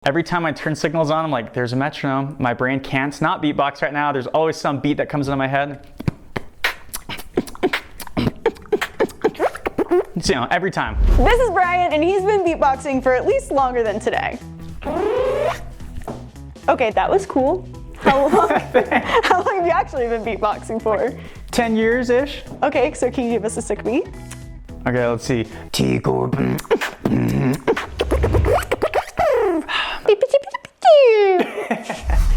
Every time I turn signals on, I'm like, there's a metronome. My brain can't not beatbox right now. There's always some beat that comes into my head. You know, every time. This is Brian, and he's been beatboxing for at least longer than today. Okay, that was cool. How long have you actually been beatboxing for? 10 years-ish. Okay, so can you give us a sick beat? Okay, let's see. TKOR.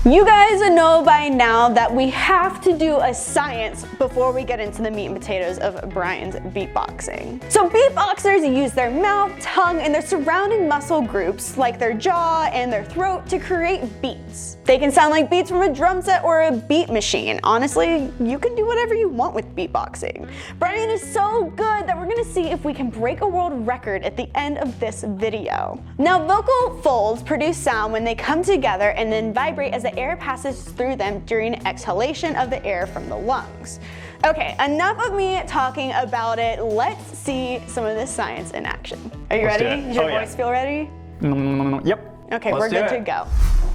You guys know by now that we have to do a science before we get into the meat and potatoes of Brian's beatboxing. So beatboxers use their mouth, tongue, and their surrounding muscle groups like their jaw and their throat to create beats. They can sound like beats from a drum set or a beat machine. Honestly, you can do whatever you want with beatboxing. Brian is so good that we're gonna see if we can break a world record at the end of this video. Now, vocal folds produce sound when they come together and then vibrate as the air passes through them during exhalation of the air from the lungs. Okay, enough of me talking about it. Let's see some of this science in action. Are you ready? Does your voice feel ready? Yep. Okay, we're good to go.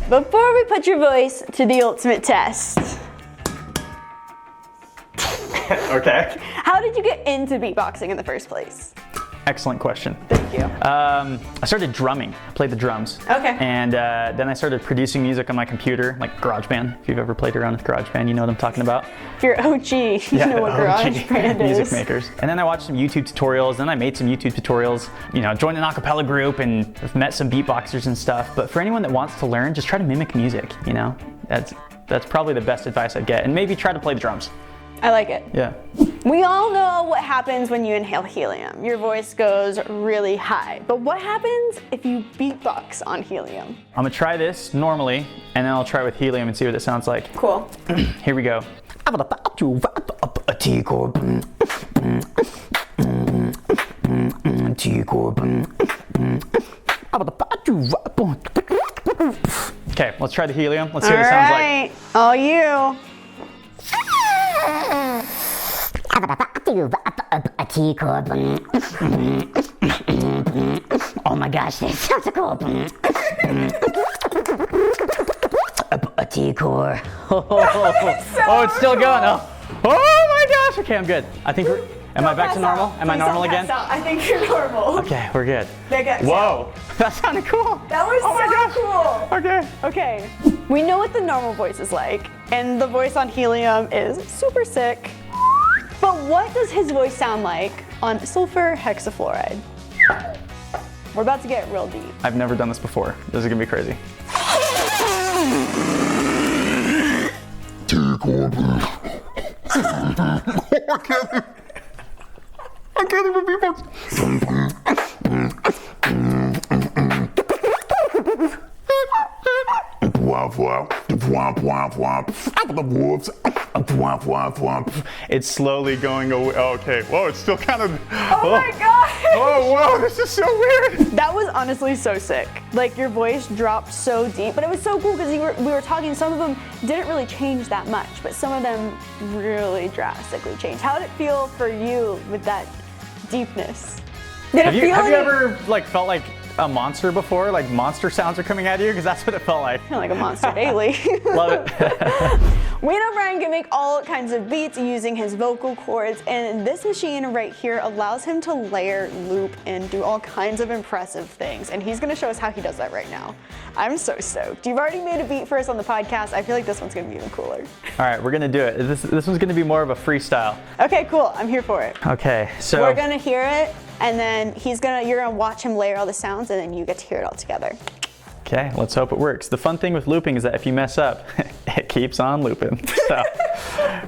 Before we put your voice to the ultimate test. Okay. How did you get into beatboxing in the first place? Excellent question. Thank you. I started drumming. I played the drums. Okay. And then I started producing music on my computer, like GarageBand. If you've ever played around with GarageBand, you know what I'm talking about. If you're OG, you know what GarageBand is. Music makers. And then I watched some YouTube tutorials, then I made some YouTube tutorials, you know, joined an acapella group and met some beatboxers and stuff. But for anyone that wants to learn, just try to mimic music, you know? That's probably the best advice I'd get. And maybe try to play the drums. I like it. Yeah. We all know what happens when you inhale helium. Your voice goes really high. But what happens if you beatbox on helium? I'm gonna try this normally, and then I'll try with helium and see what it sounds like. Cool. Here we go. Okay, let's try the helium. Let's see what it sounds like. All you. Oh my gosh, that sounds so cool. A TKOR. Oh, it's still going. Oh my gosh. Okay, I'm good. I think we're. Am I back to normal? Am I normal again? I think you're normal. Okay, we're good. Big Whoa, that sounded cool. That was cool. Okay. Okay. We know what the normal voice is like, and the voice on helium is super sick. But what does his voice sound like on sulfur hexafluoride? We're about to get real deep. I've never done this before. This is gonna be crazy. I can't even beatbox. It's slowly going away. Okay, whoa, it's still kind of. Oh my gosh! Oh, whoa, this is so weird. That was honestly so sick. Like, your voice dropped so deep, but it was so cool because we were talking, some of them didn't really change that much, but some of them really drastically changed. How did it feel for you with that deepness? Have you ever like felt like a monster before? Like monster sounds are coming out of you? Because that's what it felt like. I feel like a monster daily. Love it. We know Brian can make all kinds of beats using his vocal cords, and this machine right here allows him to layer, loop, and do all kinds of impressive things. And he's gonna show us how he does that right now. I'm so stoked. You've already made a beat for us on the podcast. I feel like this one's gonna be even cooler. All right, we're gonna do it. This one's gonna be more of a freestyle. Okay, cool. I'm here for it. Okay, so we're gonna hear it, and then you're gonna watch him layer all the sounds, and then you get to hear it all together. Okay, let's hope it works. The fun thing with looping is that if you mess up, it keeps on looping. So,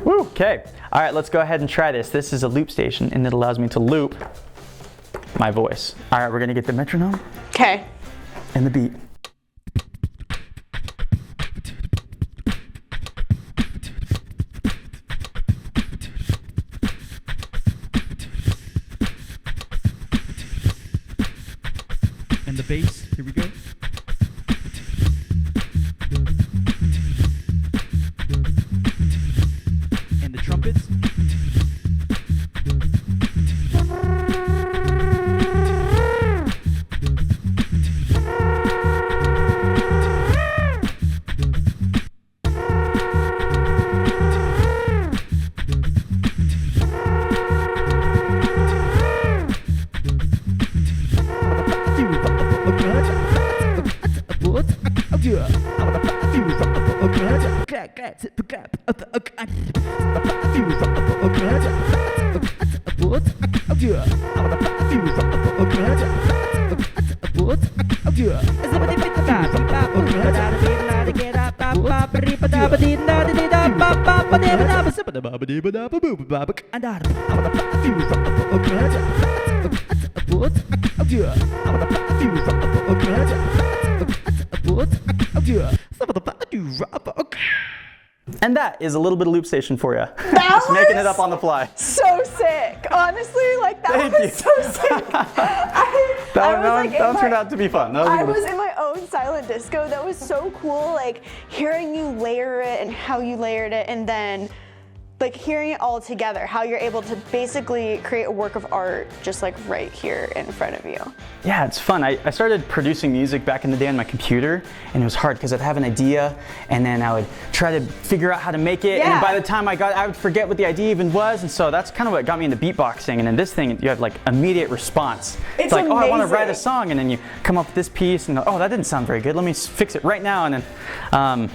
woo, okay. All right, let's go ahead and try this. This is a loop station, and it allows me to loop my voice. All right, we're gonna get the metronome. Okay. And the beat. And the bass, here we go. And the trumpets. And that is a little bit of loop station for you. Just making it up on the fly. So sick. Honestly, like that was so sick. That one turned out to be fun. I was in my own silent disco. That was so cool. Like hearing you layer it and how you layered it, and then like hearing it all together, how you're able to basically create a work of art just like right here in front of you. Yeah, it's fun. I started producing music back in the day on my computer, and it was hard because I'd have an idea and then I would try to figure out how to make it, and by the time I would forget what the idea even was, and so that's kind of what got me into beatboxing. And in this thing, you have like immediate response. It's like, amazing. Oh, I want to write a song, and then you come up with this piece, and oh, that didn't sound very good. Let me fix it right now, and then.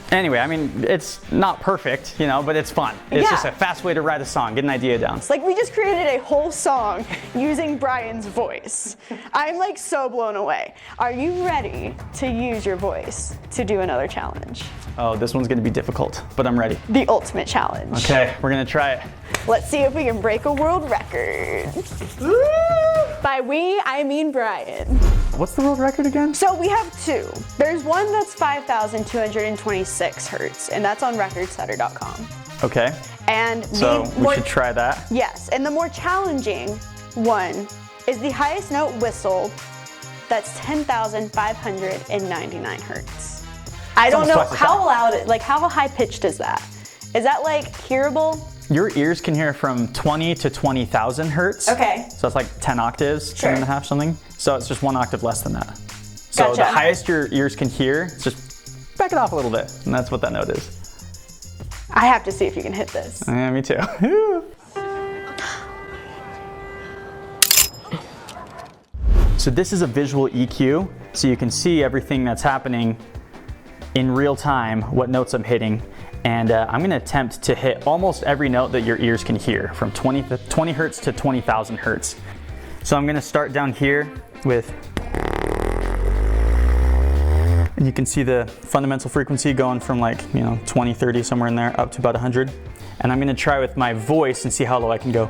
Anyway, I mean, it's not perfect, you know, but it's fun. It's just a fast way to write a song, get an idea down. It's like we just created a whole song using Brian's voice. I'm like so blown away. Are you ready to use your voice to do another challenge? Oh, this one's gonna be difficult, but I'm ready. The ultimate challenge. Okay, we're gonna try it. Let's see if we can break a world record. By we, I mean Brian. What's the world record again? So we have two. There's one that's 5,226 hertz, and that's on recordsetter.com. Okay. And so we should try that. Yes, and the more challenging one is the highest note whistle. That's 10,599 hertz. I don't know how loud, like how high pitched is that? Is that like hearable? Your ears can hear from 20 to 20,000 hertz. Okay. So it's like 10 octaves, Sure. 10.5 something. So it's just 1 octave less than that. So Gotcha. the highest your ears can hear, just back it off a little bit, and that's what that note is. I have to see if you can hit this. Yeah, me too. So this is a visual EQ, so you can see everything that's happening in real time, what notes I'm hitting. And I'm gonna attempt to hit almost every note that your ears can hear, from 20 hertz to 20,000 hertz. So I'm gonna start down here with, and you can see the fundamental frequency going from like, 20, 30, somewhere in there, up to about 100. And I'm gonna try with my voice and see how low I can go.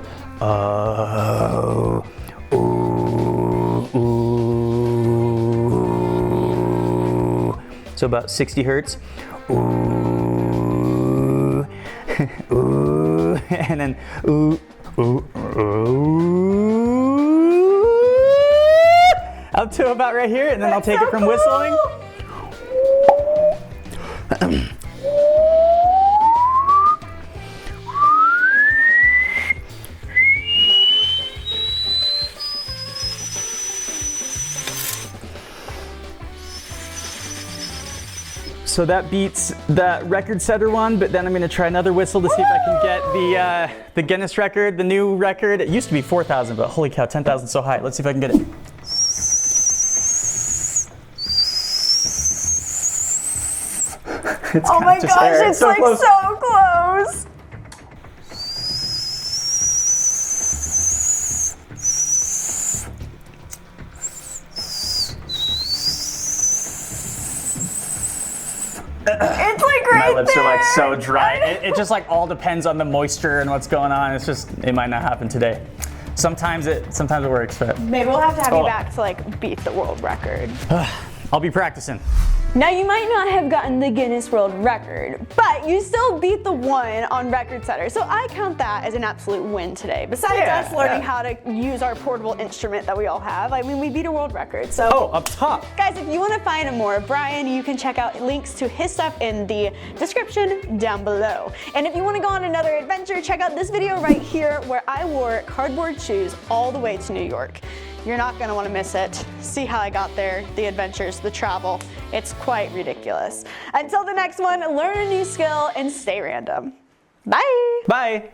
So about 60 hertz. Ooh, ooh, and then ooh, ooh, ooh, up to about right here, and then I'll take it from whistling. So that beats the record setter one, but then I'm gonna try another whistle to see if I can get the Guinness record, the new record. It used to be 4,000, but holy cow, 10,000 so high. Let's see if I can get it. Oh my gosh, it's like so close. It's like right there. My lips are like so dry. It just like all depends on the moisture and what's going on. It's just, it might not happen today. Sometimes it works, but. Maybe we'll have to have you back to like beat the world record. I'll be practicing. Now you might not have gotten the Guinness World Record, but you still beat the one on Record Setter. So I count that as an absolute win today. Besides us learning how to use our portable instrument that we all have, I mean, we beat a world record. So up top. Guys, if you want to find more of Brian, you can check out links to his stuff in the description down below. And if you want to go on another adventure, check out this video right here where I wore cardboard shoes all the way to New York. You're not going to want to miss it. See how I got there, the adventures, the travel. It's quite ridiculous. Until the next one, learn a new skill and stay random. Bye. Bye.